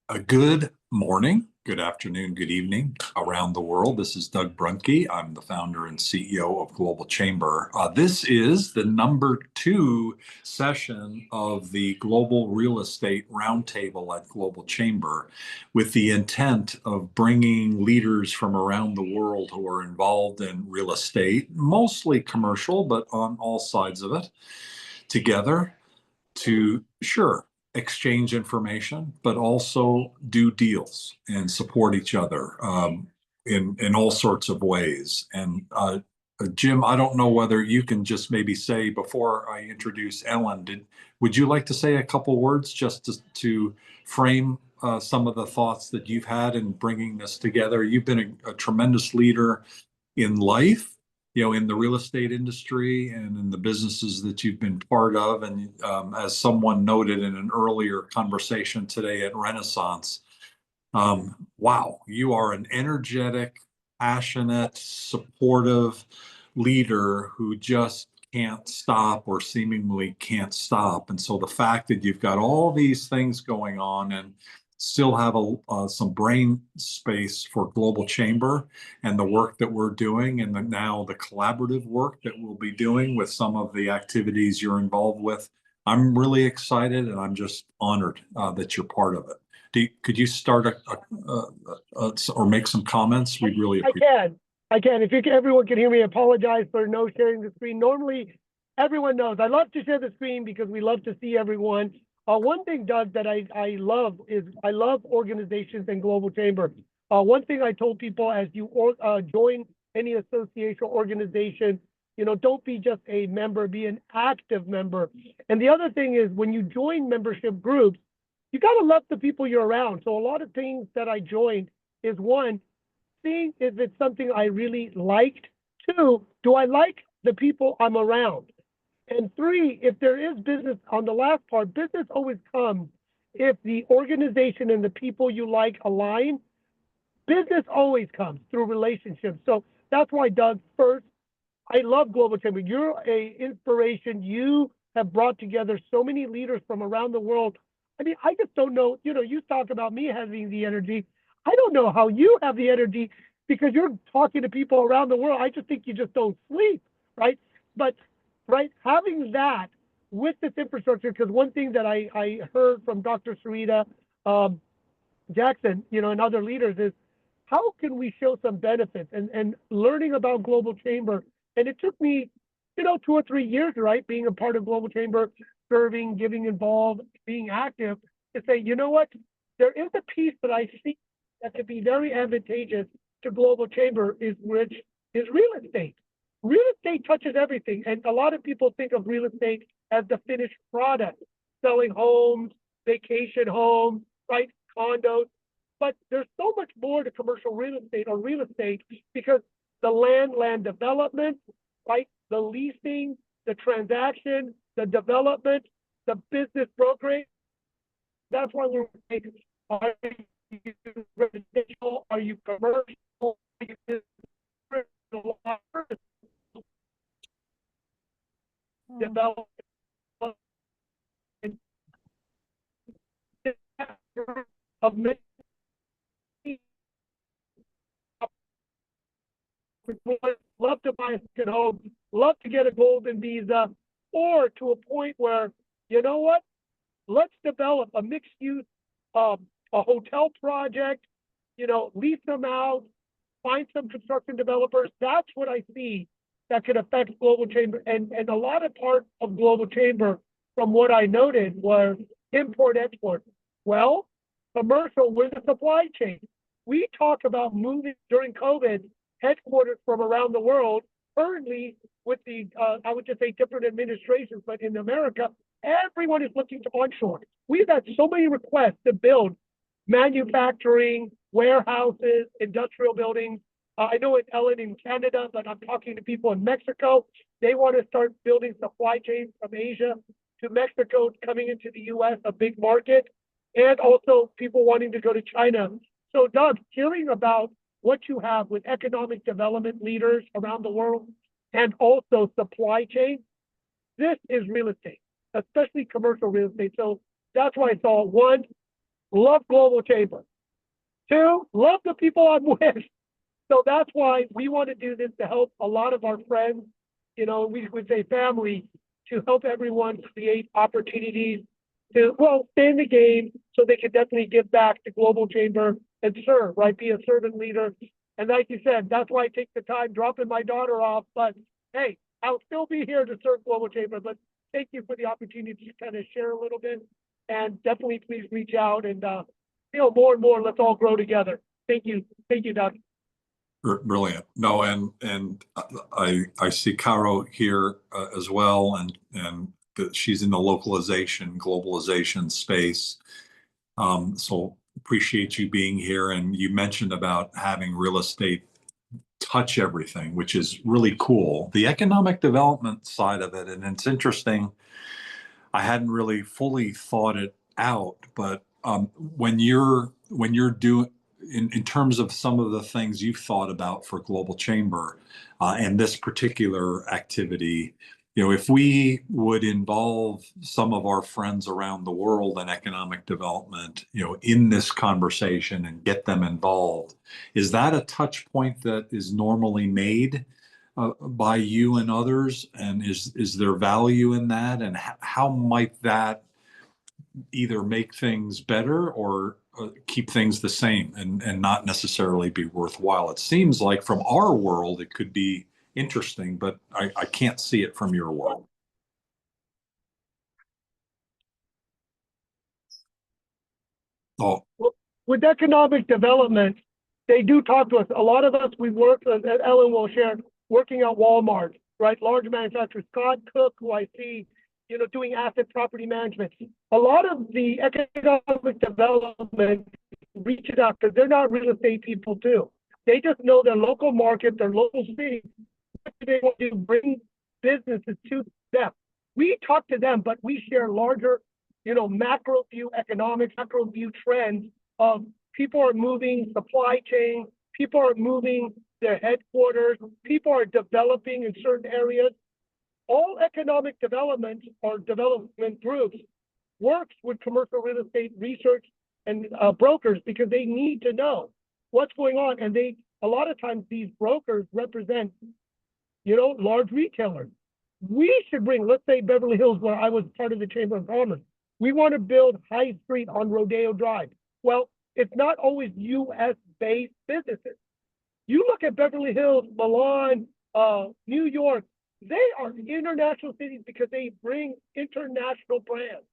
A good morning, good afternoon, good evening around the world. This is Doug Bruhnke. I'm the founder and CEO of Global Chamber. This is the number 2 session of the Global Real Estate Roundtable at Global Chamber, with the intent of bringing leaders from around the world who are involved in real estate, mostly commercial, but on all sides of it, together to, sure, exchange information, but also do deals and support each other in all sorts of ways. And Jim, I don't know whether you can just maybe say before I introduce Ellen, would you like to say a couple words just to frame some of the thoughts that you've had in bringing this together? You've been a tremendous leader in life, in the real estate industry and in the businesses that you've been part of. And as someone noted in an earlier conversation today at Renaissance, wow, you are an energetic, passionate, supportive leader who just can't stop or seemingly can't stop. And so the fact that you've got all these things going on and still have some brain space for Global Chamber and the work that we're doing, and now the collaborative work that we'll be doing with some of the activities you're involved with, I'm really excited and I'm just honored that you're part of it. Could you start or make some comments? We'd really appreciate it. I can. If everyone can hear me, I apologize for no sharing the screen. Normally, everyone knows I love to share the screen because we love to see everyone. One thing, Doug, that I love is I love organizations and Global Chamber. One thing I told people as you join any association or organization, don't be just a member, be an active member. And the other thing is when you join membership groups, you got to love the people you're around. So a lot of things that I joined is, one, seeing if it's something I really liked. 2, do I like the people I'm around? And 3, if there is business, on the last part, business always comes if the organization and the people you like align. Business always comes through relationships. So that's why, Doug, first, I love Global Chamber. You're an inspiration. You have brought together so many leaders from around the world. I mean, I just don't know, you talk about me having the energy. I don't know how you have the energy because you're talking to people around the world. I just think you just don't sleep, right? But, right, having that with this infrastructure, because one thing that I heard from Dr. Sarita Jackson, and other leaders is, how can we show some benefits and learning about Global Chamber? And it took me, 2 or 3 years, right, being a part of Global Chamber, serving, getting involved, being active, to say, you know what, there is a piece that I see that could be very advantageous to Global Chamber, which is real estate. Real estate touches everything. And a lot of people think of real estate as the finished product, selling homes, vacation homes, right, condos. But there's so much more to commercial real estate or real estate, because the land development, right, the leasing, the transaction, the development, the business brokerage. That's why we're making, are you residential? Are you commercial? Are you development? Of many love to buy a second home, love to get a golden visa, or to a point where, you know what, let's develop a mixed use, a hotel project, lease them out, find some construction developers. That's what I see that could affect Global Chamber. And a lot of part of Global Chamber, from what I noted, was import export. Well, commercial, we're the supply chain. We talk about moving during COVID headquarters from around the world. Currently, with the, I would just say different administrations, but in America, everyone is looking to onshore. We've had so many requests to build manufacturing, warehouses, industrial buildings. I know it's Ellen in Canada, but I'm talking to people in Mexico. They want to start building supply chains from Asia to Mexico, coming into the US, a big market, and also people wanting to go to China. So, Doug, hearing about what you have with economic development leaders around the world and also supply chain, this is real estate, especially commercial real estate. So that's why I saw, one, love Global Chamber. 2, love the people I'm with. So that's why we want to do this to help a lot of our friends, we would say family, to help everyone create opportunities to, well, stay in the game so they can definitely give back to Global Chamber and serve, right? Be a servant leader. And like you said, that's why I take the time dropping my daughter off. But hey, I'll still be here to serve Global Chamber. But thank you for the opportunity to kind of share a little bit. And definitely please reach out and, more and more, let's all grow together. Thank you. Thank you, Doug. Brilliant. No, and I see Caro here as well, and she's in the localization, globalization space. So appreciate you being here. And you mentioned about having real estate touch everything, which is really cool. The economic development side of it, and it's interesting. I hadn't really fully thought it out, but when you're doing in terms of some of the things you've thought about for Global Chamber and this particular activity, if we would involve some of our friends around the world in economic development, in this conversation and get them involved, is that a touch point that is normally made by you and others? And is there value in that? And how might that either make things better or keep things the same and not necessarily be worthwhile? It seems like from our world, it could be interesting, but I can't see it from your world. Oh, With economic development, they do talk to us. A lot of us, we work, as Ellen will share, working at Walmart, right? Large manufacturers, Scott Cook, who I see, doing asset property management. A lot of the economic development reaches out because they're not real estate people too. They just know their local market, their local city. They want to bring businesses to them. We talk to them, but we share larger, macro view economics, macro view trends of people are moving supply chain, people are moving their headquarters, people are developing in certain areas. All economic development or development groups works with commercial real estate research and brokers because they need to know what's going on. And a lot of times these brokers represent, large retailers. We should bring, let's say Beverly Hills, where I was part of the Chamber of Commerce. We want to build High Street on Rodeo Drive. Well, it's not always U.S.-based businesses. You look at Beverly Hills, Milan, New York, they are international cities because they bring international brands.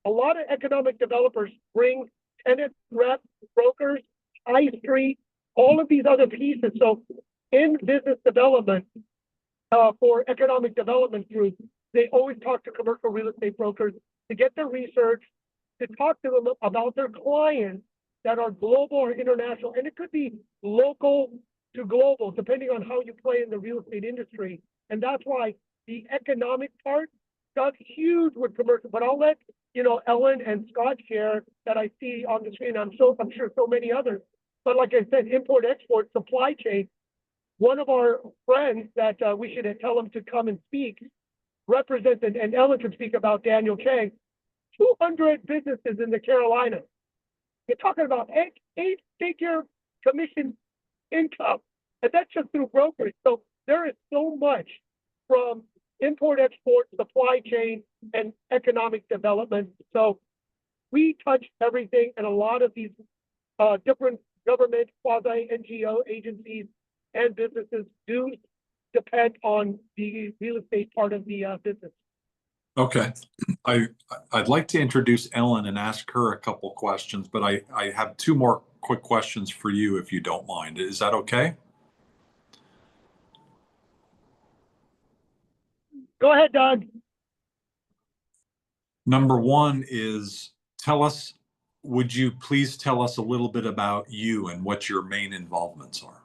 A lot of economic developers bring tenant reps, brokers, High Street, all of these other pieces. So in business development, for economic development groups, they always talk to commercial real estate brokers to get their research, to talk to them about their clients that are global or international. And it could be local to global, depending on how you play in the real estate industry. And that's why the economic part got huge with commercial. But I'll let Ellen and Scott share that I see on the screen. I'm sure so many others. But like I said, import, export, supply chain. One of our friends that we should tell him to come and speak represents, and Ellen can speak about Daniel Kang, 200 businesses in the Carolinas. You're talking about eight-figure commission income, and that's just through brokerage. So there is so much from import, export, supply chain, and economic development. So we touch everything, and a lot of these different government, quasi-NGO agencies and businesses do depend on the real estate part of the business. Okay. I'd like to introduce Ellen and ask her a couple questions, but I have two more quick questions for you, if you don't mind. Is that okay? Go ahead, Doug. Number one is, would you please tell us a little bit about you and what your main involvements are?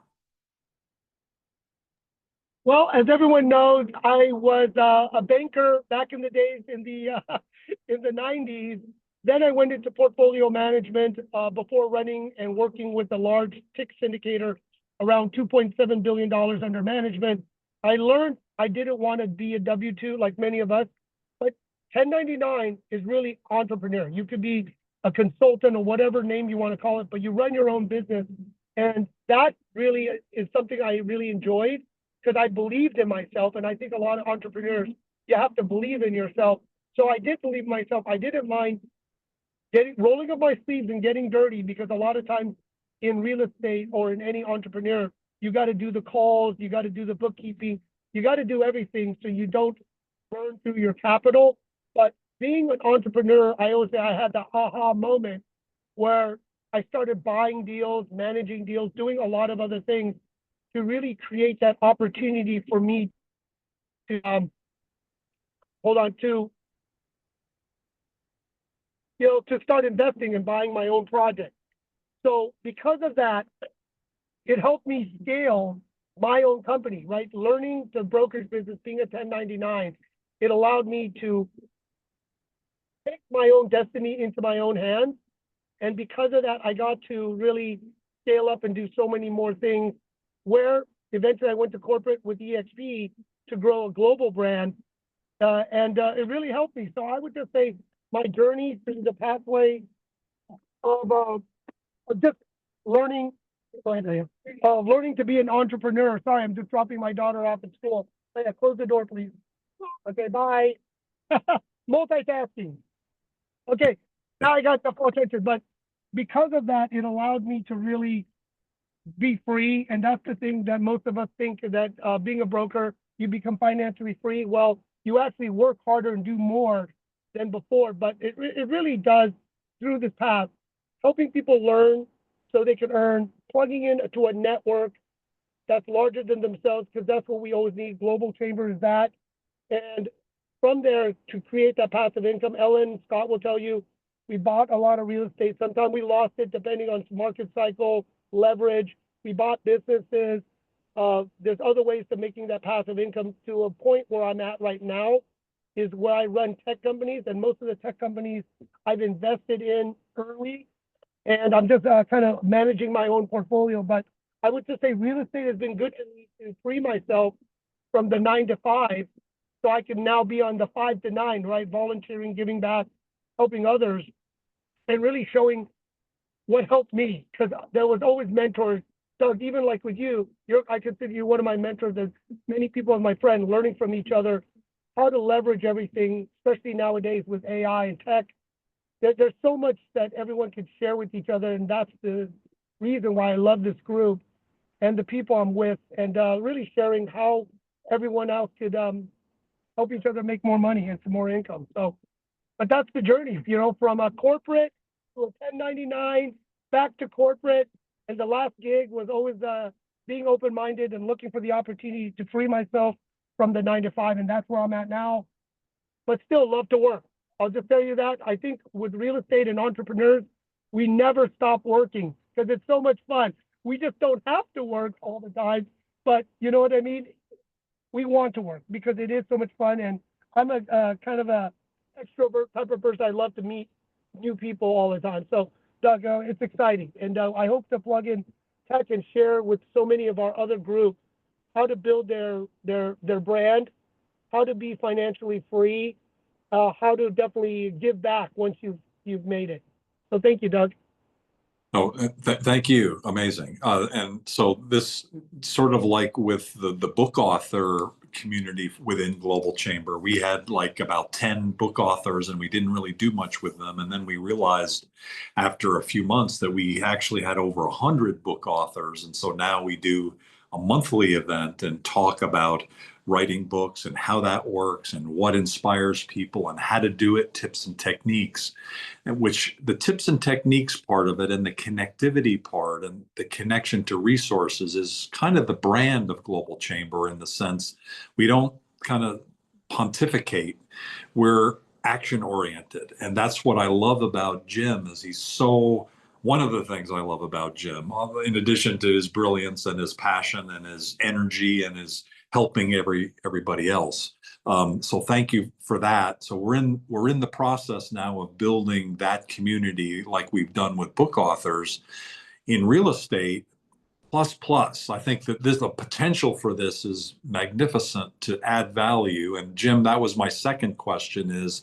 Well, as everyone knows, I was a banker back in the days in the 90s. Then I went into portfolio management before running and working with a large TIC syndicator around $2.7 billion under management. I learned I didn't want to be a W-2 like many of us, but 1099 is really entrepreneur. You could be a consultant or whatever name you want to call it, but you run your own business. And that really is something I really enjoyed because I believed in myself. And I think a lot of entrepreneurs, you have to believe in yourself. So I did believe in myself. I didn't mind rolling up my sleeves and getting dirty, because a lot of times in real estate or in any entrepreneur, you got to do the calls, you got to do the bookkeeping, you got to do everything so you don't burn through your capital. But being an entrepreneur, I always say I had the aha moment where I started buying deals, managing deals, doing a lot of other things to really create that opportunity for me to to start investing and buying my own project. So because of that, it helped me scale my own company, right? Learning the brokerage business, being a 1099, it allowed me to take my own destiny into my own hands. And because of that, I got to really scale up and do so many more things, where eventually I went to corporate with EXP to grow a global brand. And it really helped me. So I would just say my journey through the pathway of just learning, learning to be an entrepreneur. Sorry, I'm just dropping my daughter off at school. Yeah, close the door, please. Okay, bye. Multitasking. Okay, now I got the full attention. But because of that, it allowed me to really be free. And that's the thing that most of us think, that being a broker, you become financially free. Well, you actually work harder and do more than before. But it really does, through this path, helping people learn so they can earn, plugging into a network that's larger than themselves, because that's what we always need. Global Chamber is that. And from there, to create that passive income, Ellen, Scott will tell you, we bought a lot of real estate. Sometimes we lost it depending on market cycle, leverage. We bought businesses. There's other ways to making that passive income, to a point where I'm at right now is where I run tech companies, and most of the tech companies I've invested in early, and I'm just kind of managing my own portfolio. But I would just say real estate has been good to me to free myself from the 9 to 5, so I can now be on the 5 to 9, right? Volunteering, giving back, helping others, and really showing what helped me, because there was always mentors. Doug, even like with you, I consider you one of my mentors, as many people as my friend, learning from each other, how to leverage everything, especially nowadays with AI and tech. There's so much that everyone can share with each other, and that's the reason why I love this group and the people I'm with, and really sharing how everyone else could help each other make more money and some more income. So, but that's the journey, from a corporate to a 1099, back to corporate. And the last gig was always being open-minded and looking for the opportunity to free myself from the 9 to 5. And that's where I'm at now, but still love to work. I'll just tell you that. I think with real estate and entrepreneurs, we never stop working because it's so much fun. We just don't have to work all the time, but you know what I mean? We want to work because it is so much fun. And I'm a kind of a extrovert type of person. I love to meet new people all the time. So Doug, it's exciting. And I hope to plug in tech and share with so many of our other groups how to build their brand, how to be financially free, how to definitely give back once you've made it. So thank you, Doug. Oh, thank you. Amazing. And so this sort of like with the book author community within Global Chamber, we had like about 10 book authors and we didn't really do much with them. And then we realized after a few months that we actually had over 100 book authors. And so now we do a monthly event and talk about writing books and how that works and what inspires people and how to do it, tips and techniques. And which the tips and techniques part of it and the connectivity part and the connection to resources is kind of the brand of Global Chamber, in the sense we don't kind of pontificate, we're action oriented. And that's what I love about Jim, is one of the things I love about Jim, in addition to his brilliance and his passion and his energy and his helping everybody else. So thank you for that. So we're in the process now of building that community like we've done with book authors in real estate. plus. I think that the potential for this is magnificent to add value. And Jim, that was my second question is,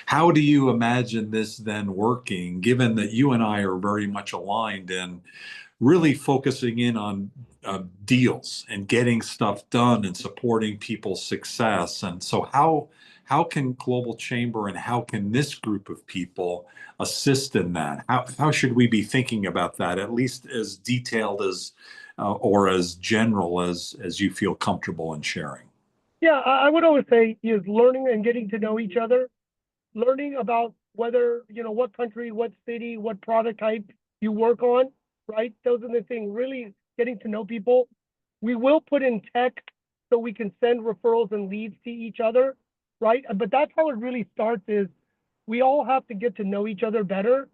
how do you imagine this then working, given that you and I are very much aligned in really focusing in on deals and getting stuff done and supporting people's success? And so how can Global Chamber and how can this group of people assist in that? How should we be thinking about that, at least as detailed as or as general as you feel comfortable in sharing? Yeah, I would always say is learning and getting to know each other, learning about whether, what country, what city, what product type you work on, right? Those are the things, really getting to know people. We will put in tech so we can send referrals and leads to each other, right? But that's how it really starts is we all have to get to know each other better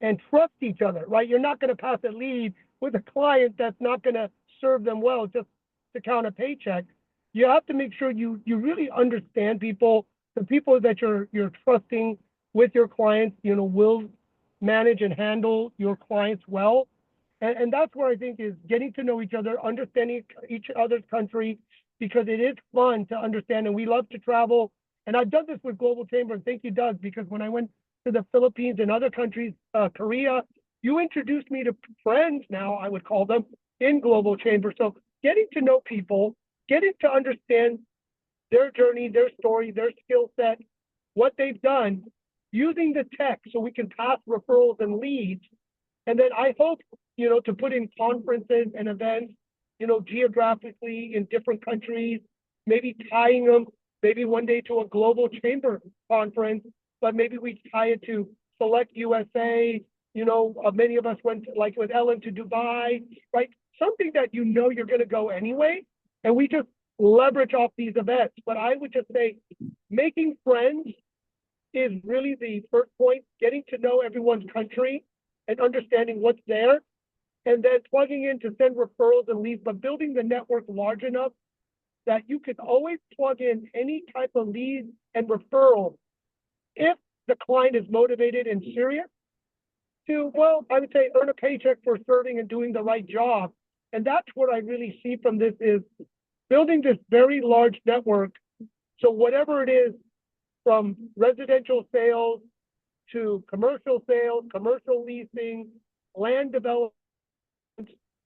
and trust each other, right? You're not going to pass a lead with a client that's not going to serve them well just to count a paycheck. You have to make sure you really understand people, the people that you're trusting with your clients, will manage and handle your clients well. And that's where I think is getting to know each other, understanding each other's country, because it is fun to understand. And we love to travel. And I've done this with Global Chamber. And thank you, Doug, because when I went to the Philippines and other countries, Korea, you introduced me to friends now, I would call them, in Global Chamber. So getting to know people, getting to understand their journey, their story, their skill set, what they've done, using the tech so we can pass referrals and leads. And then I hope, to put in conferences and events, geographically in different countries, maybe tying them, maybe one day to a Global Chamber conference, but maybe we tie it to Select USA. Many of us went, like with Ellen, to Dubai, right? Something that you're going to go anyway. And we just leverage off these events. But I would just say making friends is really the first point, getting to know everyone's country and understanding what's there, and then plugging in to send referrals and leads, but building the network large enough that you can always plug in any type of lead and referral if the client is motivated and serious to, well, I would say earn a paycheck for serving and doing the right job. And that's what I really see from this is building this very large network. So whatever it is, from residential sales to commercial sales, commercial leasing, land development,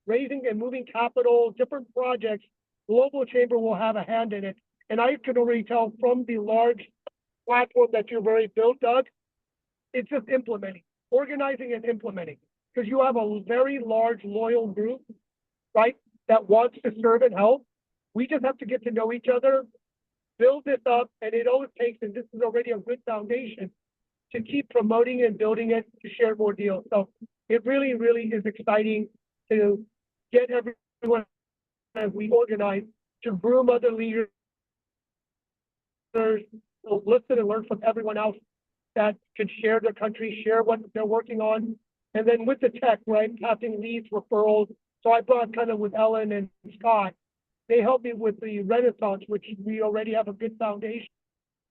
raising and moving capital, different projects, Global Chamber will have a hand in it. And I can already tell from the large platform that you've already built, Doug, it's just implementing, organizing and implementing. Because you have a very large, loyal group, right, that wants to serve and help. We just have to get to know each other, build this up, and it always takes, and this is already a good foundation, to keep promoting and building it to share more deals. So it really, really is exciting to get everyone as we organize to groom other leaders, to listen and learn from everyone else that can share their country, share what they're working on. And then with the tech, right, passing leads, referrals. So I brought kind of with Ellen and Scott, they helped me with the Renaissance, which we already have a good foundation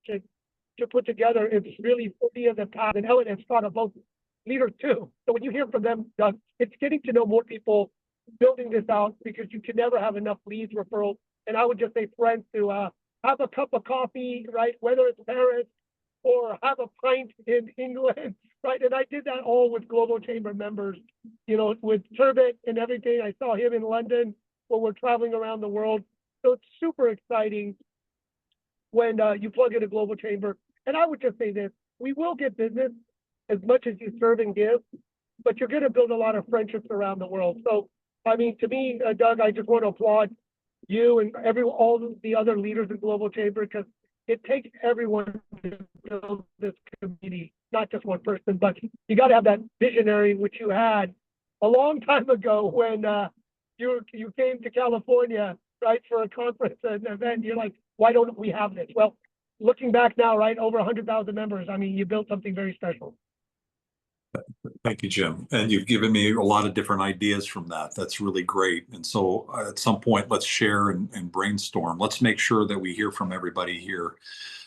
to put together. It's really 40 of the path, and Ellen and Scott are both leaders too. So when you hear from them, Doug, it's getting to know more people, building this out, because you can never have enough leads, referrals. And I would just say friends to have a cup of coffee, right? Whether it's Paris or have a pint in England, right? And I did that all with Global Chamber members, with Turbot and everything. I saw him in London when we're traveling around the world. So it's super exciting when you plug in a Global Chamber. And I would just say this, we will get business as much as you serve and give, but you're going to build a lot of friendships around the world. So, I mean, to me, Doug, I just want to applaud you and all the other leaders in Global Chamber, because it takes everyone to build this community, not just one person, but you got to have that visionary, which you had a long time ago when you came to California, right, for a conference, an event. You're like, why don't we have this? Well, looking back now, right, over 100,000 members, I mean, you built something very special. Thank you, Jim. And you've given me a lot of different ideas from that. That's really great. And so at some point, let's share and brainstorm. Let's make sure that we hear from everybody here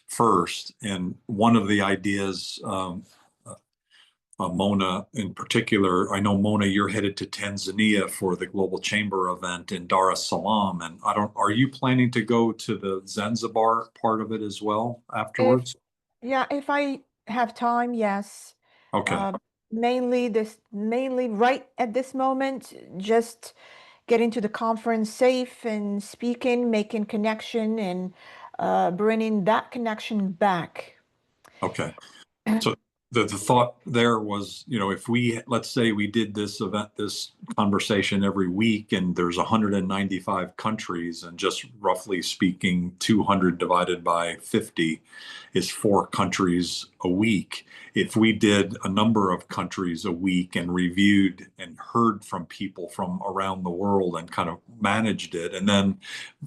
first. And one of the ideas Mona in particular. I know, Mona, you're headed to Tanzania for the Global Chamber event in Dar es Salaam, and are you planning to go to the Zanzibar part of it as well If afterwards? yeah, if I have time, yes. Okay. Mainly right at this moment, just getting to the conference safe and speaking, making connection, and bringing that connection back. Okay. So the thought there was, if let's say we did this conversation every week, and there's 195 countries, and just roughly speaking, 200 divided by 50 is 4 countries a week. If we did a number of countries a week and reviewed and heard from people from around the world and kind of managed it, and then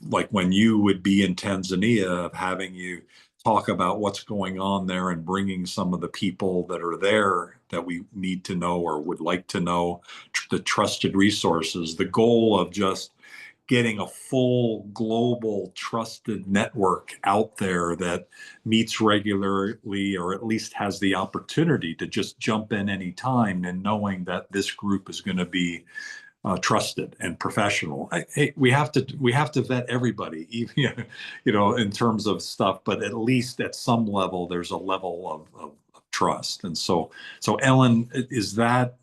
like when you would be in Tanzania, of having you talk about what's going on there and bringing some of the people that are there that we need to know or would like to know, the trusted resources, the goal of just getting a full global trusted network out there that meets regularly, or at least has the opportunity to just jump in anytime, and knowing that this group is going to be trusted and professional. Hey, we have to vet everybody, even in terms of stuff. But at least at some level, there's a level of trust. And so Ellen, is that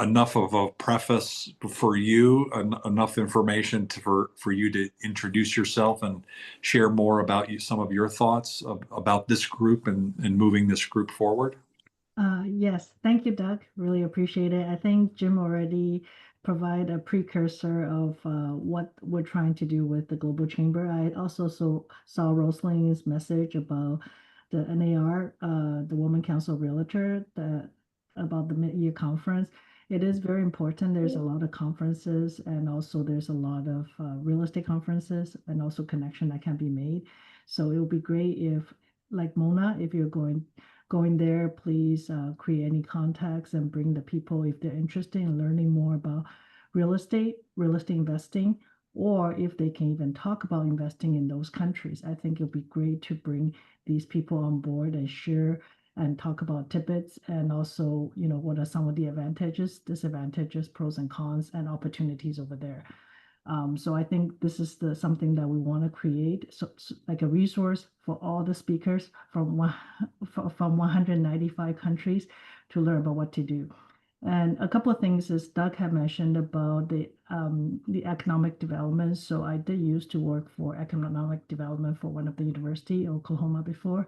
enough of a preface for you? Enough information for you to introduce yourself and share more about some of your thoughts about this group and moving this group forward? Yes, thank you, Doug. Really appreciate it. I think Jim already provide a precursor of what we're trying to do with the Global Chamber. I also saw Roseline's message about the NAR, the Women Council Realtor, about the mid-year conference. It is very important. There's a lot of conferences, and also there's a lot of real estate conferences, and also connection that can be made. So it would be great if, like Mona, if you're going there, please create any contacts and bring the people if they're interested in learning more about real estate investing, or if they can even talk about investing in those countries. I think it'll be great to bring these people on board and share and talk about tidbits, and also, what are some of the advantages, disadvantages, pros and cons, and opportunities over there. So I think this is something that we want to create, so like a resource for all the speakers from 195 countries to learn about what to do. And a couple of things, as Doug had mentioned about the economic development. So I did used to work for economic development for one of the university, Oklahoma, before.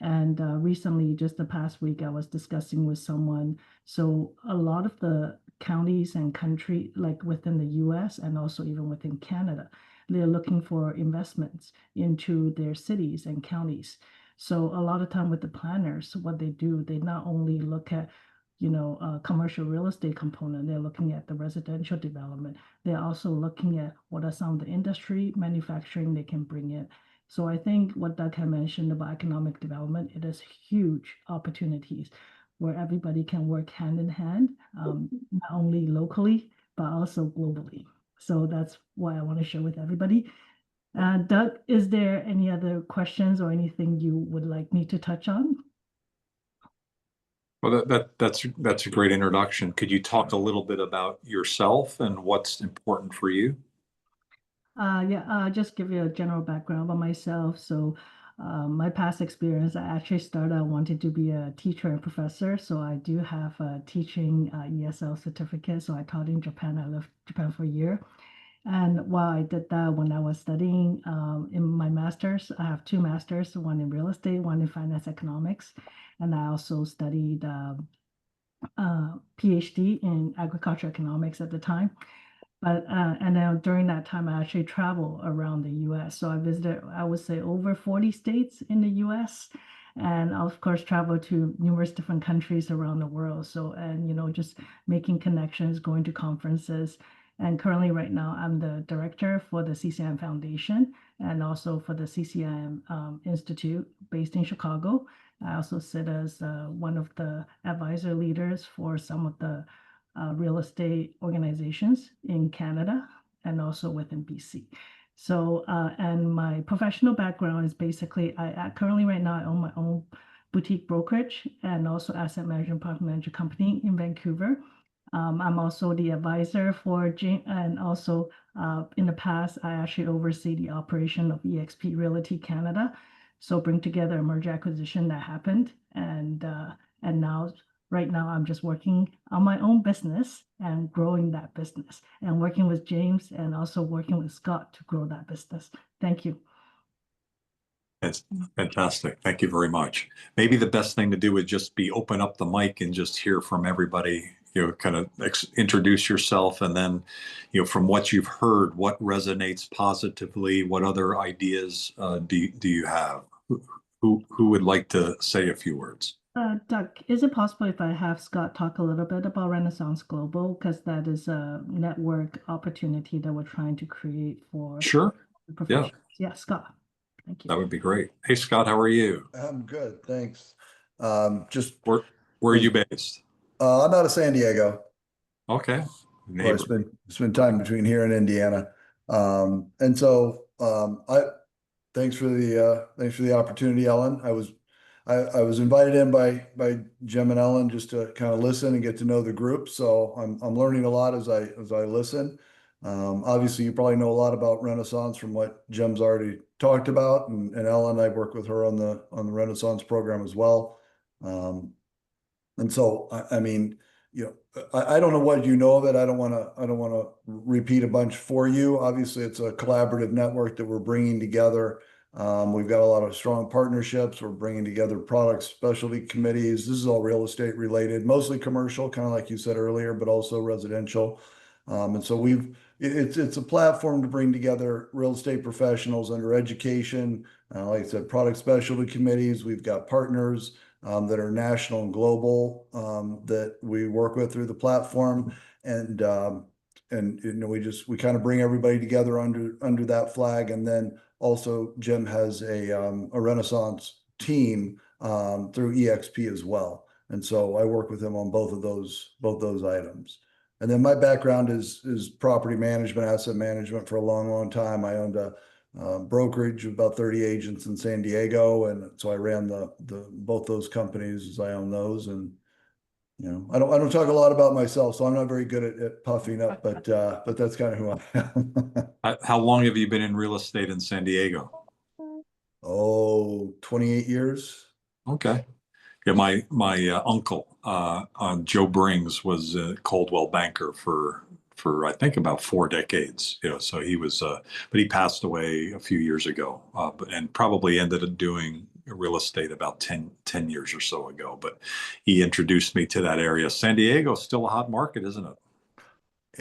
And recently, just the past week, I was discussing with someone. So a lot of the counties and country, like within the US and also even within Canada, they're looking for investments into their cities and counties. So a lot of time with the planners, what they do, they not only look at commercial real estate component, they're looking at the residential development. They're also looking at what are some of the industry manufacturing they can bring in. So I think what Doug had mentioned about economic development, it is huge opportunities where everybody can work hand in hand, not only locally, but also globally. So that's what I want to share with everybody. Doug, is there any other questions or anything you would like me to touch on? Well, that's a great introduction. Could you talk a little bit about yourself and what's important for you? Just give you a general background about myself. So, my past experience, I actually started, I wanted to be a teacher and professor. So I do have a teaching ESL certificate. So I taught in Japan. I lived Japan for a year. And while I did that, when I was studying in my master's, I have 2 masters, one in real estate, one in finance economics. And I also studied PhD in agriculture economics at the time. But and then during that time, I actually traveled around the U.S. So I visited, I would say, over 40 states in the U.S. And I, of course, traveled to numerous different countries around the world. So, and just making connections, going to conferences. And currently, right now, I'm the director for the CCIM Foundation and also for the CCIM Institute based in Chicago. I also sit as one of the advisor leaders for some of the real estate organizations in Canada and also within BC. So, and my professional background is basically, I currently right now I own my own boutique brokerage and also asset management property manager company in Vancouver. I'm also the advisor for James, and also in the past, I actually oversee the operation of eXp Realty Canada. So bring together a merger acquisition that happened, and now right now I'm just working on my own business and growing that business, and working with James and also working with Scott to grow that business. Thank you. That's fantastic. Thank you very much. Maybe the best thing to do would just be open up the mic and just hear from everybody, kind of introduce yourself, and then, from what you've heard, what resonates positively, what other ideas do you have? Who would like to say a few words? Doug, is it possible if I have Scott talk a little bit about Renaissance Global, because that is a network opportunity that we're trying to create for Sure. professionals. Yeah, Scott. Thank you. That would be great. Hey, Scott, how are you? I'm good, thanks. Just Where are you based? I'm out of San Diego. Okay. Where I spend time between here and Indiana. And so thanks for the opportunity, Ellen. I was invited in by Jim and Ellen just to kind of listen and get to know the group. So I'm learning a lot as I listen. Obviously, you probably know a lot about Renaissance from what Jim's already talked about, and Ellen, I work with her on the Renaissance program as well. And so I mean, I don't know what you know of it. I don't want to repeat a bunch for you. Obviously, it's a collaborative network that we're bringing together. We've got a lot of strong partnerships. We're bringing together product specialty committees. This is all real estate related, mostly commercial, kind of like you said earlier, but also residential. And so it's a platform to bring together real estate professionals under education. Like I said, product specialty committees. We've got partners that are national and global that we work with through the platform, and we kind of bring everybody together under that flag. And then also Jim has a Renaissance team through eXp as well, and so I work with him on both those items. And then my background is property management, asset management for a long time. I owned a brokerage of about 30 agents in San Diego, and so I ran both those companies as I own those. And I don't talk a lot about myself, so I'm not very good at puffing up, but that's kind of who I am. How long have you been in real estate in San Diego? 28 years. Okay. Yeah, my uncle Joe Brings was a Coldwell banker for I think about 4 decades. So he was, but he passed away a few years ago, and probably ended up doing real estate about 10 years or so ago. But he introduced me to that area. San Diego is still a hot market, isn't it?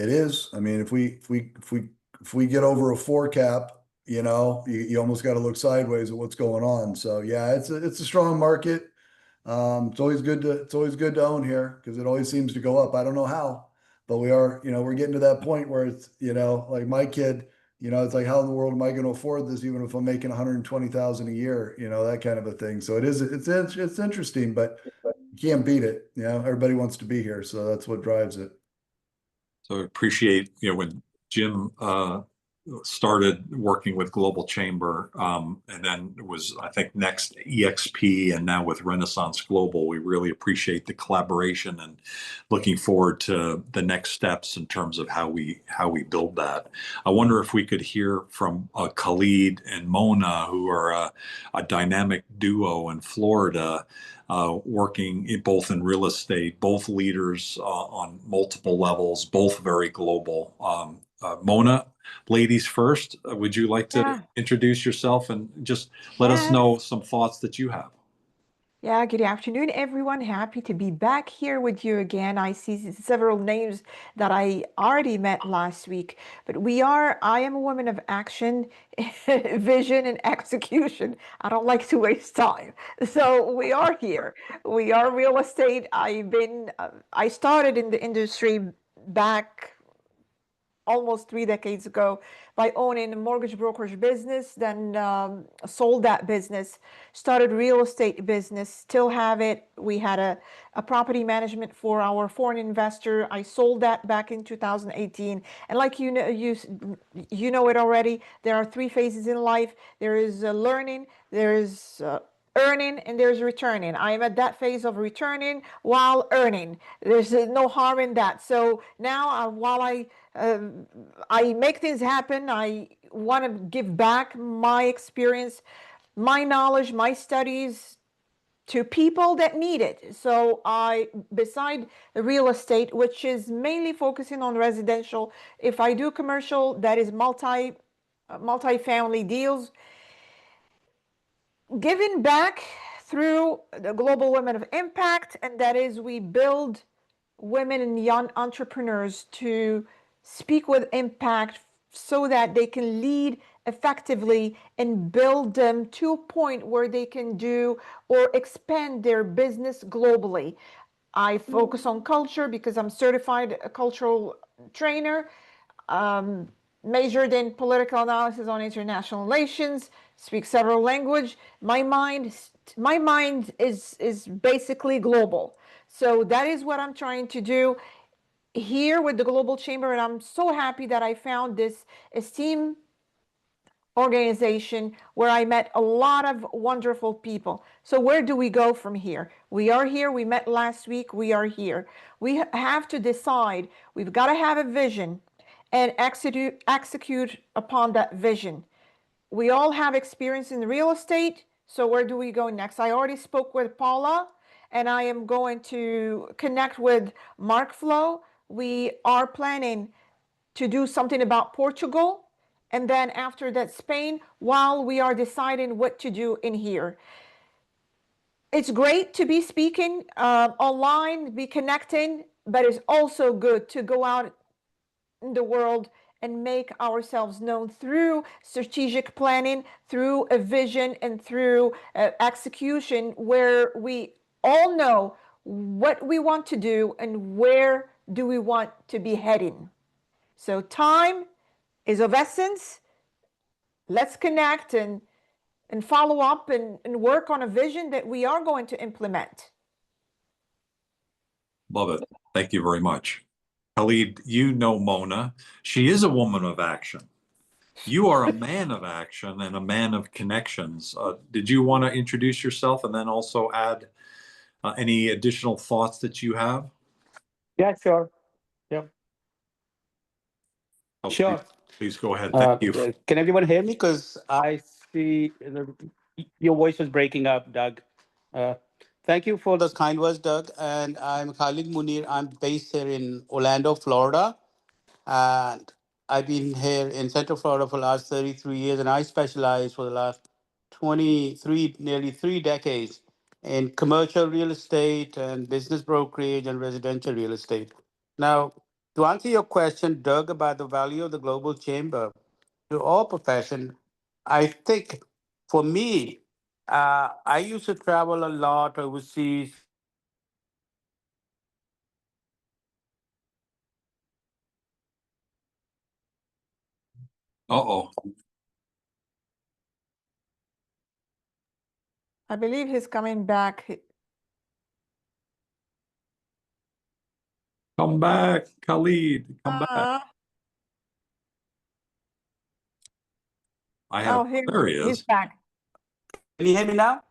It is. I mean, if we get over a 4 cap, you almost got to look sideways at what's going on. So yeah, it's a strong market. It's always good to own here because it always seems to go up. I don't know how, but we're getting to that point where it's, like my kid, it's like, how in the world am I going to afford this, even if I'm making 120,000 a year, that kind of a thing. So it's interesting, but you can't beat it. Everybody wants to be here. So that's what drives it. So I appreciate, when Jim started working with Global Chamber, and then was, I think, next eXp, and now with Renaissance Global. We really appreciate the collaboration and looking forward to the next steps in terms of how we build that. I wonder if we could hear from Khalid and Mona, who are a dynamic duo in Florida, working both in real estate, both leaders on multiple levels, both very global. Mona, ladies first, would you like to introduce yourself and just let us know some thoughts that you have? Yeah, good afternoon, everyone. Happy to be back here with you again. I see several names that I already met last week, but I am a woman of action, vision, and execution. I don't like to waste time. So we are here. We are real estate. I started in the industry back almost 3 decades ago by owning a mortgage brokerage business, then sold that business, started real estate business, still have it. We had a property management for our foreign investor. I sold that back in 2018. And like you know it already, there are 3 phases in life. There is learning, there is earning and there's returning. I am at that phase of returning while earning. There's no harm in that. So now, while I make things happen, I want to give back my experience, my knowledge, my studies to people that need it. So beside the real estate, which is mainly focusing on residential, if I do commercial, that is multi-family deals, giving back through the Global Women of Impact, and that is we build women and young entrepreneurs to speak with impact so that they can lead effectively and build them to a point where they can do or expand their business globally. I focus on culture because I'm certified a cultural trainer, majored in political analysis on international relations, speak several languages. My mind is basically global. So that is what I'm trying to do here with the Global Chamber, and I'm so happy that I found this esteemed organization where I met a lot of wonderful people. So where do we go from here? We are here. We met last week. We are here. We have to decide. We've got to have a vision and execute upon that vision. We all have experience in real estate. So where do we go next? I already spoke with Paula, and I am going to connect with Marc Flo. We are planning to do something about Portugal, and then after that, Spain, while we are deciding what to do in here. It's great to be speaking online, be connecting, but it's also good to go out in the world and make ourselves known through strategic planning, through a vision, and through execution, where we all know what we want to do and where do we want to be heading. So time is of essence. Let's connect and follow up and work on a vision that we are going to implement. Love it. Thank you very much. Khalid, you know Mona. She is a woman of action. You are a man of action and a man of connections. Did you want to introduce yourself and then also add any additional thoughts that you have? Yeah, sure. Yep. Oh, Sure. please go ahead. Thank you. Can everyone hear me? Because I see your voice was breaking up, Doug. Uh, Thank you for those kind words, Doug. And I'm Khalid Munir. I'm based here in Orlando, Florida. And I've been here in Central Florida for the last 33 years, and I specialize for the last 23, nearly 3 decades in commercial real estate and business brokerage and residential real estate. Now, to answer your question, Doug, about the value of the Global Chamber to all profession, I think for me, I used to travel a lot overseas. Uh-oh. I believe he's coming back. Come back, Khalid. Come back. I have. There he He's is. back. Can you hear me now?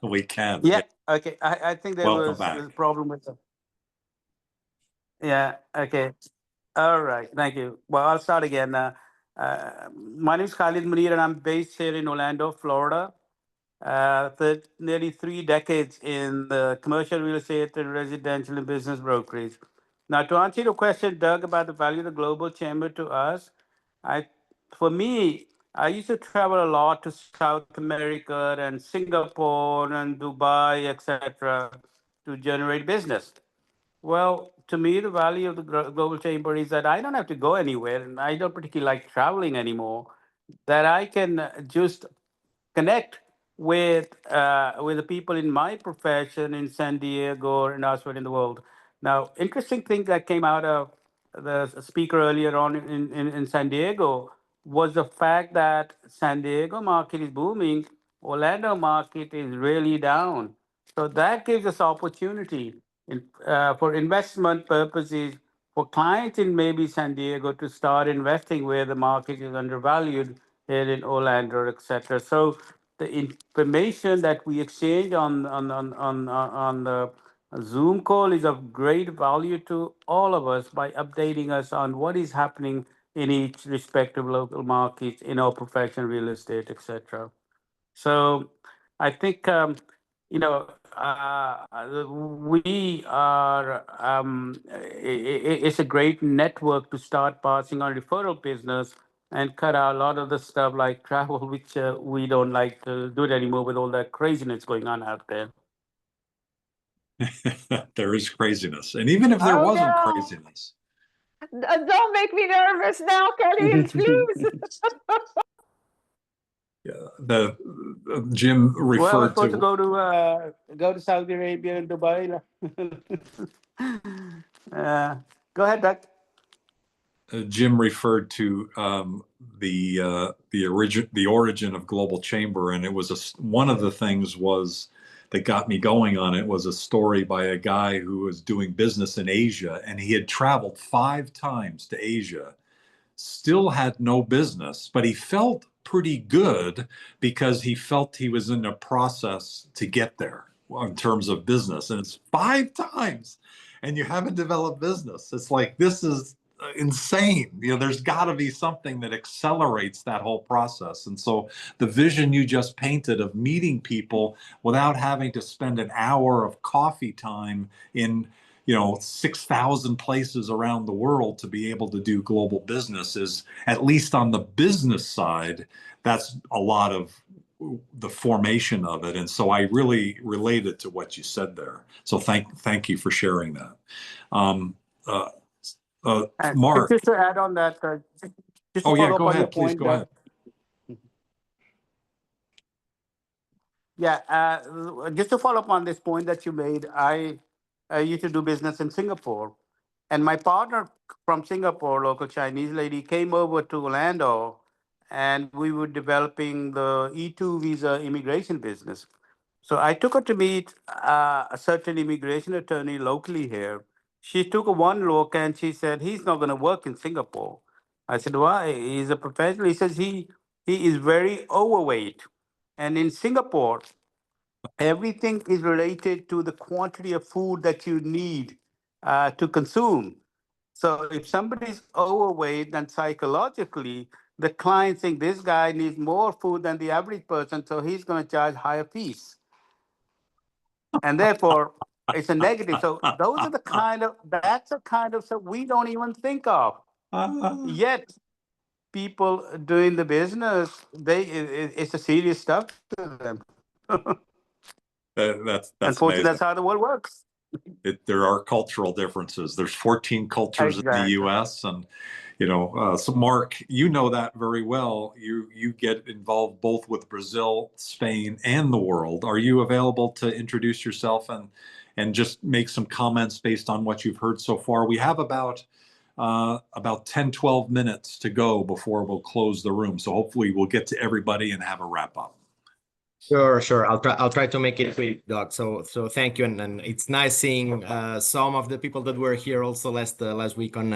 We can. Yeah. Okay. I think there Welcome was back. a problem with the. Yeah. Okay. All right. Thank you. Well, I'll start again. My name is Khalid Munir, and I'm based here in Orlando, Florida. Nearly 3 decades in the commercial real estate and residential and business brokerage. Now, to answer your question, Doug, about the value of the Global Chamber to us, I, for me, I used to travel a lot to South America and Singapore and Dubai, etc., to generate business. Well, to me, the value of the Global Chamber is that I don't have to go anywhere, and I don't particularly like traveling anymore. That I can just connect with the people in my profession in San Diego and elsewhere in the world. Now, interesting thing that came out of the speaker earlier on in San Diego was the fact that San Diego market is booming, Orlando market is really down. So that gives us opportunity for investment purposes for clients in maybe San Diego to start investing where the market is undervalued here in Orlando, etc. So the information that we exchange on the Zoom call is of great value to all of us by updating us on what is happening in each respective local market, in our profession, real estate, etc. So I think you know we are it's a great network to start passing on referral business and cut out a lot of the stuff like travel, which we don't like to do it anymore with all that craziness going on out there. There is craziness. And even if there Oh, wasn't no. craziness, Don't make me nervous now, Khalid, please. the Jim Well, we're referred supposed to to go to Saudi Arabia and Dubai. Go ahead, Doug. Jim referred to the origin of Global Chamber, and it was one of the things was that got me going on it was a story by a guy who was doing business in Asia, and he had traveled 5 times to Asia, still had no business, but he felt pretty good because he felt he was in a process to get there in terms of business, and it's 5 times, and you haven't developed business. It's like, this is insane. There's got to be something that accelerates that whole process. And so the vision you just painted of meeting people without having to spend an hour of coffee time in 6,000 places around the world to be able to do global business is, at least on the business side, that's a lot of the formation of it. And so I really related to what you said there. So thank you for sharing that. Marc. Just to add on that, just to yeah, follow up go on your ahead. Please point, go ahead. Yeah, just to follow up on this point that you made, I used to do business in Singapore, and my partner from Singapore, local Chinese lady, came over to Orlando, and we were developing the E2 visa immigration business. So I took her to meet a certain immigration attorney locally here. She took one look and she said, he's not going to work in Singapore. I said, why? He's a professional. He says he is very overweight. And in Singapore, everything is related to the quantity of food that you need to consume. So if somebody's overweight, then psychologically, the client think this guy needs more food than the average person, so he's going to charge higher fees. And therefore, it's a negative. So that's the kind of stuff we don't even think of. Yet, people doing the business, it's a serious stuff to them. That's Unfortunately, amazing. that's how the world works. There are cultural differences. There's 14 cultures in the U.S. and so Marc, that very well. You get involved both with Brazil, Spain, and the world. Are you available to introduce yourself and just make some comments based on what you've heard so far? We have about 10, 12 minutes to go before we'll close the room. So hopefully we'll get to everybody and have a wrap up. Sure. I'll try to make it quick, Doug. So thank you, and it's nice seeing some of the people that were here also last week on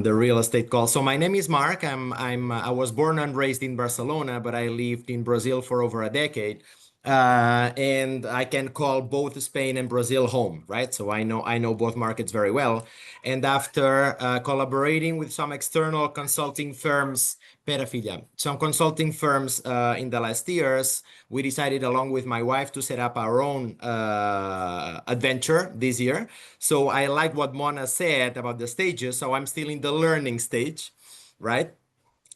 the real estate call. So my name is Marc. I was born and raised in Barcelona, but I lived in Brazil for over a decade. And I can call both Spain and Brazil home, right? So I know both markets very well. And after collaborating with some external consulting firms, some consulting firms in the last years, we decided along with my wife to set up our own adventure this year. So I like what Mona said about the stages. So I'm still in the learning stage, right?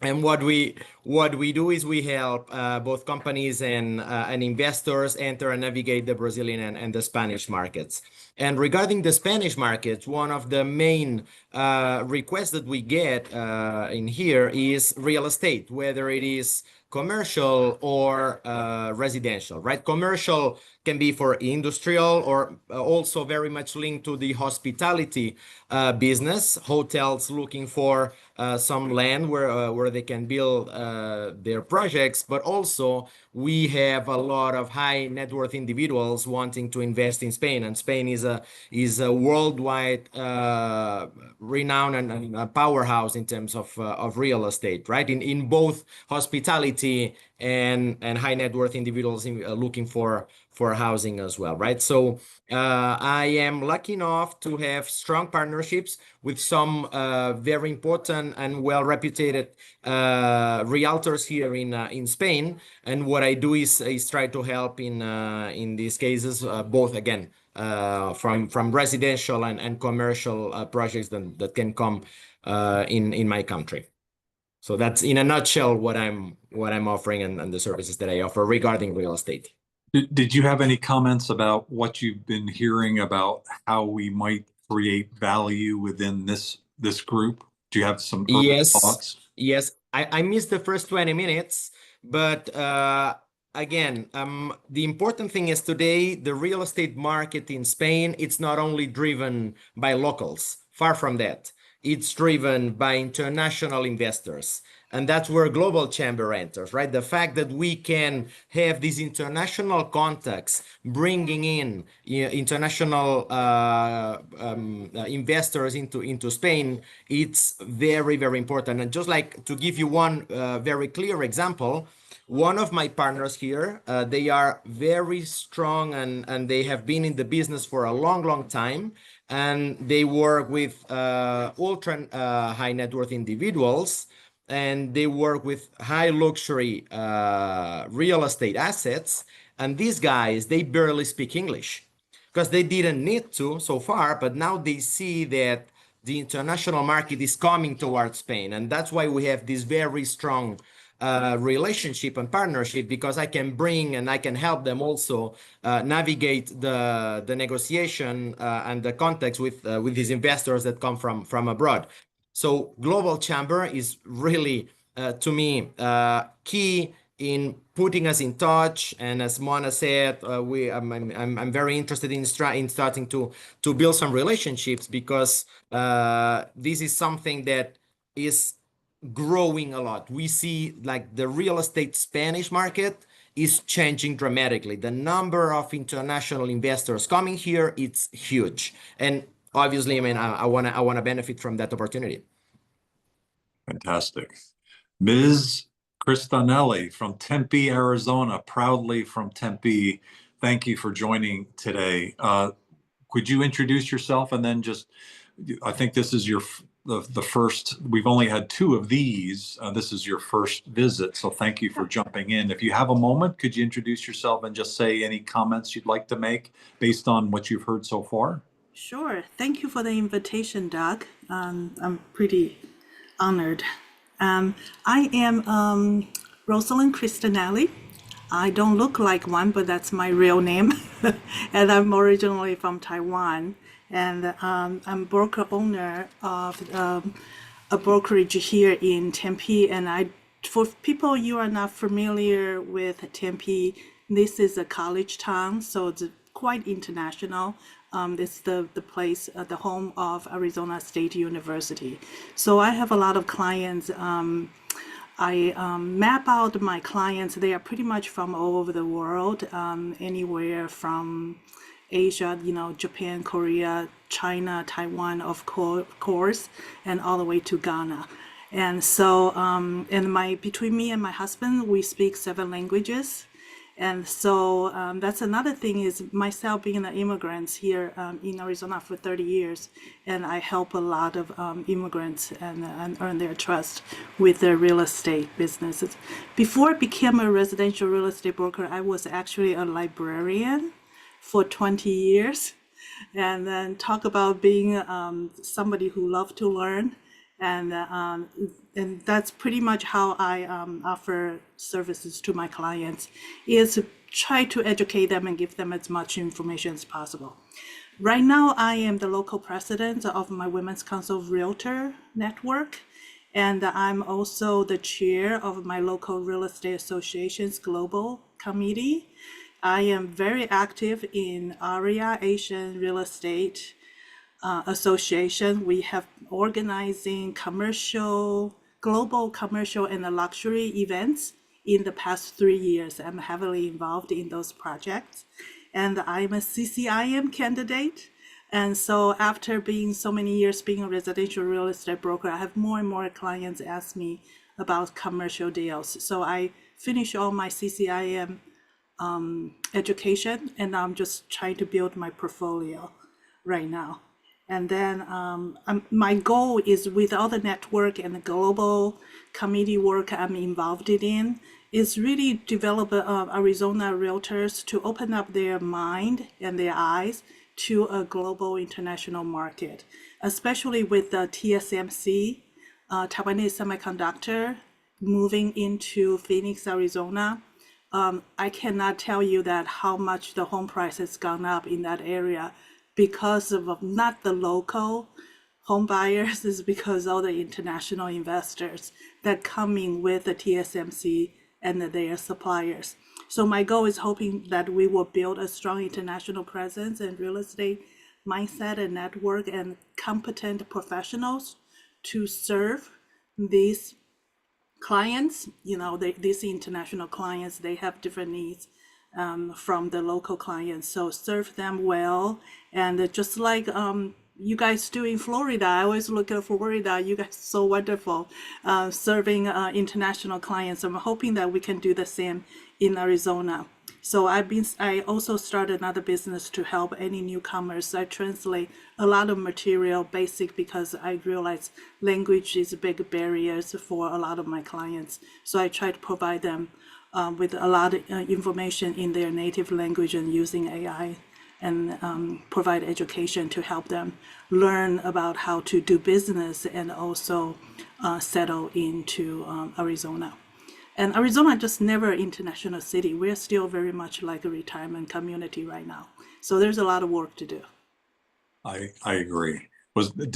And what we do is we help both companies and investors enter and navigate the Brazilian and the Spanish markets. And regarding the Spanish markets, one of the main requests that we get in here is real estate, whether it is commercial or residential, right? Commercial can be for industrial or also very much linked to the hospitality business, hotels looking for some land where they can build their projects, but also we have a lot of high net worth individuals wanting to invest in Spain, and Spain is a worldwide renowned and a powerhouse in terms of real estate, right? In both hospitality community and high net worth individuals looking for housing as well, right? So I am lucky enough to have strong partnerships with some very important and well-reputed realtors here in Spain. And what I do is try to help in these cases, both again from residential and commercial projects that can come in my country. So that's in a nutshell what I'm offering and the services that I offer regarding real estate. Did you have any comments about what you've been hearing about how we might create value within this group? Do you have some early thoughts? Yes. I missed the first 20 minutes, but again, the important thing is today, the real estate market in Spain, it's not only driven by locals, far from that. It's driven by international investors. And that's where Global Chamber enters, right? The fact that we can have these international contacts, bringing in international investors into Spain, it's very, very important. And just like to give you one very clear example, one of my partners here, they are very strong and they have been in the business for a long, long time. And they work with ultra high net worth individuals, and they work with high luxury real estate assets. And these guys, they barely speak English because they didn't need to so far, but now they see that the international market is coming towards Spain. And that's why we have this very strong relationship and partnership, because I can bring and I can help them also navigate the negotiation and the context with these investors that come from abroad. So Global Chamber is really, to me, key in putting us in touch. And as Mona said, I'm very interested in starting to build some relationships, because this is something that is growing a lot. We see like the real estate Spanish market is changing dramatically. The number of international investors coming here, it's huge. And obviously, I mean, I want to benefit from that opportunity. Fantastic. Ms. Cristanelli from Tempe, Arizona, proudly from Tempe. Thank you for joining today. Could you introduce yourself, and then just, I think this is the first, we've only had 2 of these. This is your first visit, so thank you for jumping in. If you have a moment, could you introduce yourself and just say any comments you'd like to make based on what you've heard so far? Sure. Thank you for the invitation, Doug. I'm pretty honored. I am Roseline Cristanelli. I don't look like one, but that's my real name. And I'm originally from Taiwan. And I'm broker owner of a brokerage here in Tempe. And for people you are not familiar with Tempe, this is a college town, so it's quite international. It's the place, the home of Arizona State University. So I have a lot of clients. I map out my clients. They are pretty much from all over the world, anywhere from Asia, Japan, Korea, China, Taiwan, of course, and all the way to Ghana. And so, between me and my husband, we speak 7 languages. And so that's another thing, is myself being an immigrant here in Arizona for 30 years, and I help a lot of immigrants and earn their trust with their real estate businesses. Before I became a residential real estate broker, I was actually a librarian for 20 years. And then talk about being somebody who loves to learn. And that's pretty much how I offer services to my clients, is to try to educate them and give them as much information as possible. Right now, I am the local president of my Women's Council Realtor Network, and I'm also the chair of my local real estate association's global committee. I am very active in ARIA, Asian Real Estate Association. We have organizing global commercial and luxury events in the past 3 years. I'm heavily involved in those projects. And I'm a CCIM candidate. And so after being so many years being a residential real estate broker, I have more and more clients ask me about commercial deals. So I finished all my CCIM education, and I'm just trying to build my portfolio right now. And then my goal is, with all the network and the global committee work I'm involved in, is really develop Arizona realtors to open up their mind and their eyes to a global international market, especially with the TSMC, Taiwanese Semiconductor, moving into Phoenix, Arizona. I cannot tell you that how much the home price has gone up in that area because of not the local home buyers, is because all the international investors that come in with the TSMC and their suppliers. So my goal is hoping that we will build a strong international presence and real estate mindset and network and competent professionals to serve these clients. You know, these international clients, they have different needs from the local clients. So serve them well. And just like you guys do in Florida, I always look at Florida, you guys are so wonderful serving international clients. I'm hoping that we can do the same in Arizona. So I also started another business to help any newcomers. I translate a lot of material, basic, because I realize language is a big barrier for a lot of my clients. So I try to provide them with a lot of information in their native language and using AI, and provide education to help them learn about how to do business and also settle into Arizona. And Arizona just never an international city. We're still very much like a retirement community right now. So there's a lot of work to do. I agree.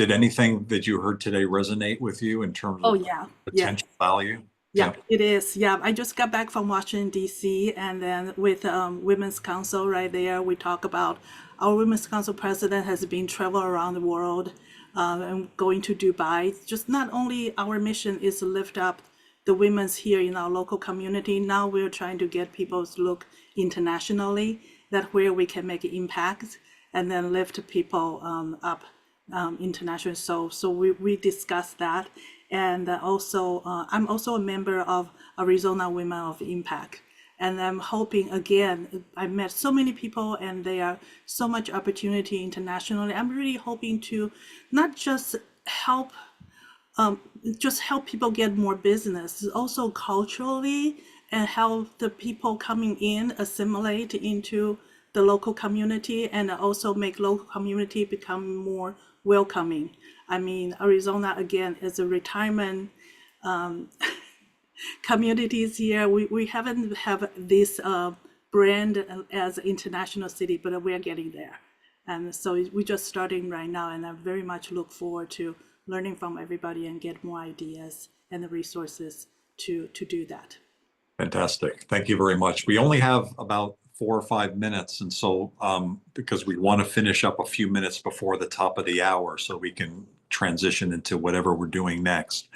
Did anything that you heard today resonate with you in terms Oh, of yeah. potential value? Yeah, it is. Yeah, I just got back from Washington, D.C., and then with Women's Council right there, we talk about our Women's Council president has been traveling around the world and going to Dubai. Just not only our mission is to lift up the women's here in our local community. Now we're trying to get people to look internationally, that where we can make an impact and then lift people up internationally. So we discussed that. And also, I'm also a member of Arizona Women of Impact. And I'm hoping, again, I met so many people and there are so much opportunity internationally. I'm really hoping to not just help people get more business, also culturally, and help the people coming in assimilate into the local community, and also make local community become more welcoming. I mean, Arizona, again, is a retirement communities here. We haven't have this brand as an international city, but we're getting there. And so we're just starting right now, and I very much look forward to learning from everybody and get more ideas and the resources to do that. Fantastic. Thank you very much. We only have about 4 or 5 minutes. And so because we want to finish up a few minutes before the top of the hour so we can transition into whatever we're doing next.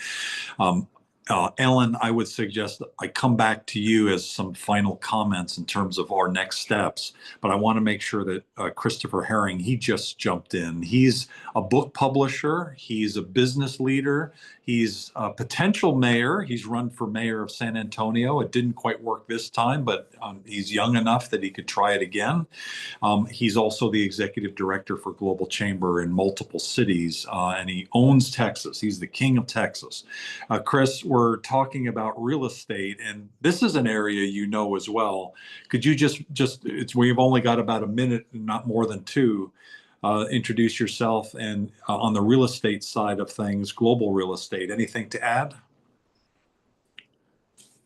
Ellen, I would suggest I come back to you as some final comments in terms of our next steps, but I want to make sure that Christopher Herring, he just jumped in. He's a book publisher. He's a business leader. He's a potential mayor. He's run for mayor of San Antonio. It didn't quite work this time, but he's young enough that he could try it again. He's also the executive director for Global Chamber in multiple cities, and he owns Texas. He's the king of Texas. Chris, we're talking about real estate, and this is an area you know as well. Could you we've only got about a minute, not more than 2, introduce yourself and on the real estate side of things, global real estate, anything to add?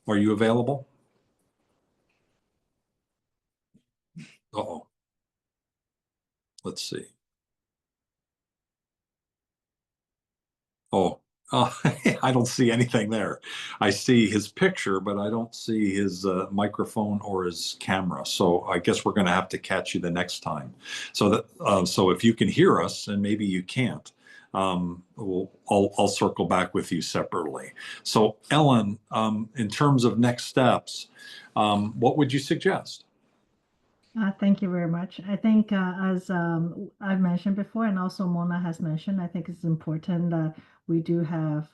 Are you available? Uh-oh. Let's see. Oh, I don't see anything there. I see his picture, but I don't see his microphone or his camera. So I guess we're going to have to catch you the next time. So if you can hear us, and maybe you can't, I'll circle back with you separately. So Ellen, in terms of next steps, what would you suggest? Thank you very much. I think as I've mentioned before, and also Mona has mentioned, I think it's important that we do have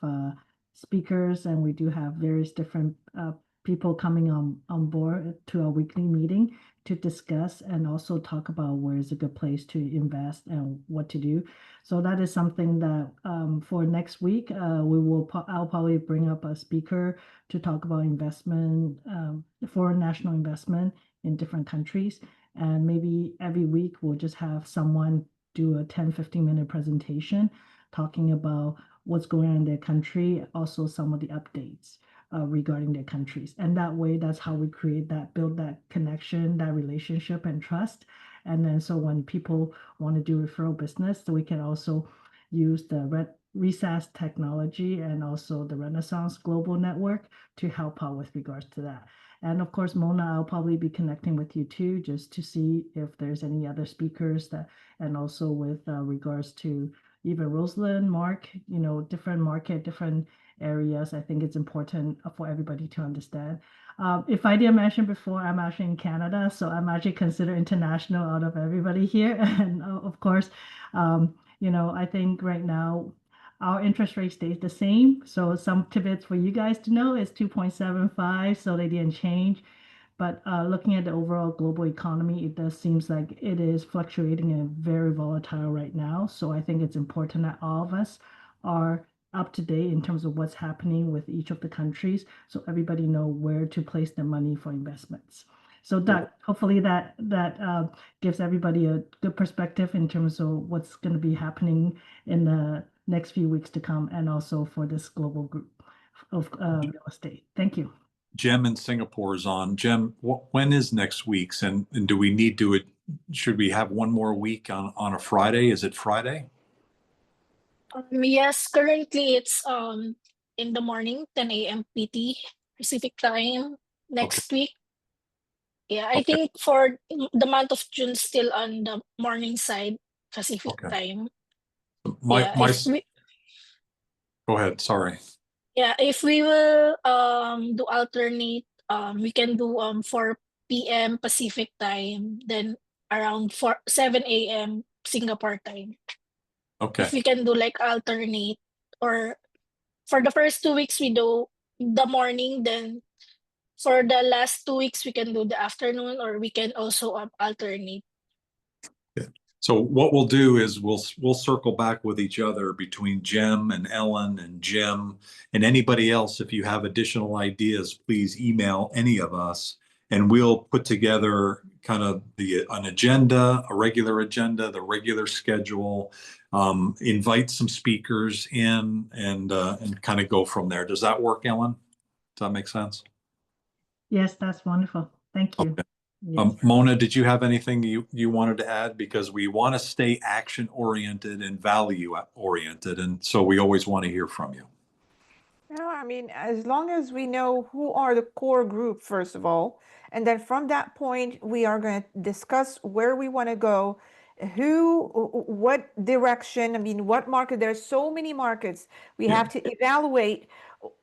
speakers and we do have various different people coming on board to our weekly meeting to discuss and also talk about where is a good place to invest and what to do. So that is something that for next week, I'll probably bring up a speaker to talk about investment, foreign national investment in different countries. And maybe every week we'll just have someone do a 10-15-minute presentation talking about what's going on in their country, also some of the updates regarding their countries. And that way, that's how we build that connection, that relationship and trust. And then so when people want to do referral business, so we can also use the RESAS technology and also the Renaissance Global Network to help out with regards to that. And of course, Mona, I'll probably be connecting with you too, just to see if there's any other speakers and also with regards to even Roseline, Marc, different market, different areas. I think it's important for everybody to understand. If I didn't mention before, I'm actually in Canada, so I'm actually considered international out of everybody here. And of course, I think right now our interest rate stays the same. So some tidbits for you guys to know is 2.75, so they didn't change. But looking at the overall global economy, it does seems like it is fluctuating and very volatile right now. So I think it's important that all of us are up to date in terms of what's happening with each of the countries, so everybody know where to place their money for investments. So Doug, hopefully that gives everybody a good perspective in terms of what's going to be happening in the next few weeks to come, and also for this global group of real estate. Thank you. Jem in Singapore is on. Jem, when is next week's, and do we need to should we have one more week on a Friday? Is it Friday? Yes, currently it's in the morning, 10 a.m. PT Pacific time next week. Yeah, I think for the month of June, still on the morning side, Pacific time. Go ahead. Sorry. Yeah, if we will do alternate, we can do 4 p.m. Pacific time, then around 7 a.m. Singapore time. Okay. If we can do like alternate, or for the first 2 weeks we do the morning, then for the last 2 weeks we can do the afternoon, or we can also alternate. Yeah. So what we'll do is we'll circle back with each other between Jem and Ellen and Jim and anybody else. If you have additional ideas, please email any of us, and we'll put together kind of an agenda, a regular agenda, the regular schedule, invite some speakers in, and kind of go from there. Does that work, Ellen? Does that make sense? Yes, that's wonderful. Thank you. Okay. Yes. Mona, did you have anything you wanted to add? Because we want to stay action oriented and value oriented, and so we always want to hear from you. No, I mean, as long as we know who are the core group, first of all, and then from that point, we are going to discuss where we want to go, what direction, I mean, what market. There's so many markets. We have to evaluate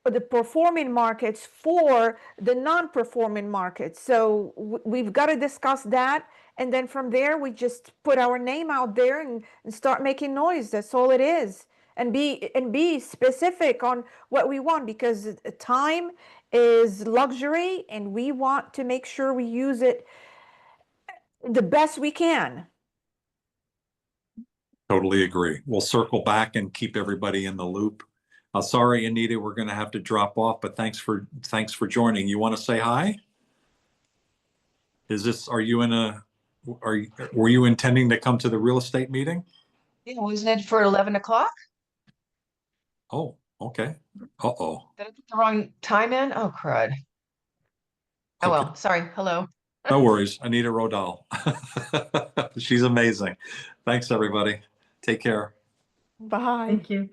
the performing markets for the non-performing markets. So we've got to discuss that. And then from there, we just put our name out there and start making noise. That's all it is. And be specific on what we want, because time is luxury and we want to make sure we use it the best we can. Totally agree. We'll circle back and keep everybody in the loop. Sorry, Anita, we're going to have to drop off, but thanks for joining. You want to say hi? Were you intending to come to the real estate meeting? Yeah, wasn't it for 11 o'clock? Oh, okay. Uh-oh. Did I put the wrong time in? Oh, crud. Oh, well, sorry. Hello. No worries. Anita Rodal. She's amazing. Thanks, everybody. Take care. Bye. Thank you.